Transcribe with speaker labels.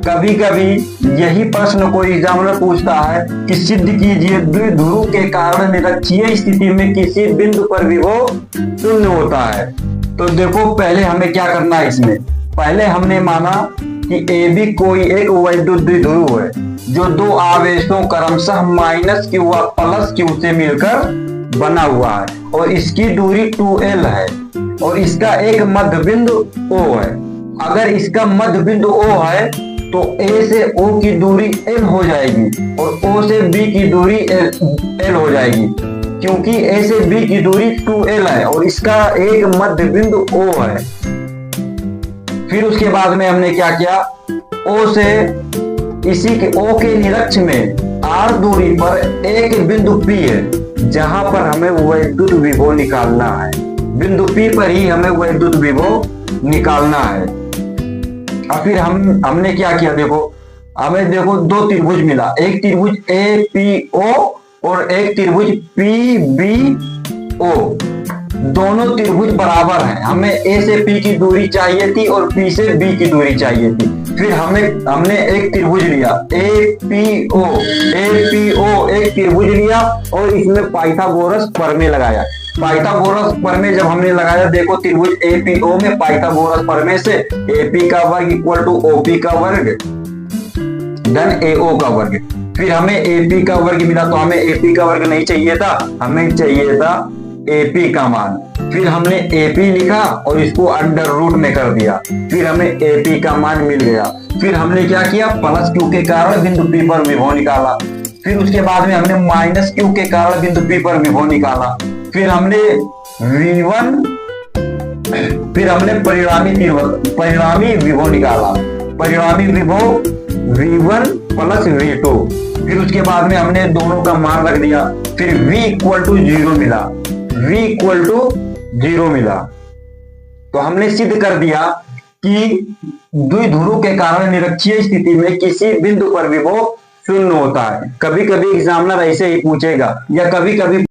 Speaker 1: कभी कभी यही प्रश्न कोई एग्जामिनर पूछता है कि सिद्ध कीजिए द्विध्रुव के कारण निरक्षीय स्थिति में किसी बिंदु पर विभव शून्य होता है। तो देखो पहले हमें क्या करना है, इसमें पहले हमने माना कि ए बी कोई एक वैद्युत द्विध्रुव है जो दो आवेशों क्रमशः माइनस क्यू व प्लस क्यू से मिलकर बना हुआ है और इसकी दूरी 2l है और इसका एक मध्य बिंदु O है। अगर इसका मध्य बिंदु O है तो A से O की दूरी l हो जाएगी और O से B की दूरी l हो जाएगी, क्योंकि A से B की दूरी 2l है और इसका एक मध्य बिंदु O है। फिर उसके बाद में हमने क्या किया, O से इसी के O के निरक्ष में r दूरी पर एक बिंदु P है जहां पर हमें वैद्युत विभव निकालना है। बिंदु P पर ही हमें वैद्युत विभव निकालना है। अब फिर हमने क्या किया, देखो हमें देखो दो त्रिभुज मिला, एक त्रिभुज APO और एक त्रिभुज PBO। दोनों त्रिभुज बराबर हैं, हमें A से P की दूरी चाहिए थी और P से B की दूरी चाहिए थी। फिर हमने एक त्रिभुज लिया APO एक त्रिभुज लिया और इसमें पाइथागोरस प्रमेय लगाया। पाइथागोरस प्रमेय जब हमने लगाया, देखो त्रिभुज APO में पाइथागोरस प्रमेय से AP का वर्ग इक्वल टू OP का वर्ग धन AO का वर्ग। फिर हमें AP का वर्ग मिला, तो हमें AP का वर्ग नहीं चाहिए था, हमें चाहिए था AP का मान। फिर हमने AP लिखा और इसको अंडर रूट में कर दिया, फिर हमें AP का मान मिल गया। फिर हमने क्या किया, प्लस Q के कारण बिंदु P पर विभव निकाला। फिर उसके बाद में हमने माइनस Q के कारण बिंदु P पर विभव निकाला। फिर हमने V1, फिर हमने परिणामी विभव निकाला, परिणामी विभव V1 प्लस V2। फिर उसके बाद में हमने दोनों का मान रख दिया, फिर V इक्वल टू 0 मिला, V इक्वल टू 0 मिला। तो हमने सिद्ध कर दिया कि द्विध्रुव के कारण निरक्षीय स्थिति में किसी बिंदु पर विभव शून्य होता है। कभी कभी एग्जामिनर ऐसे ही पूछेगा या कभी कभी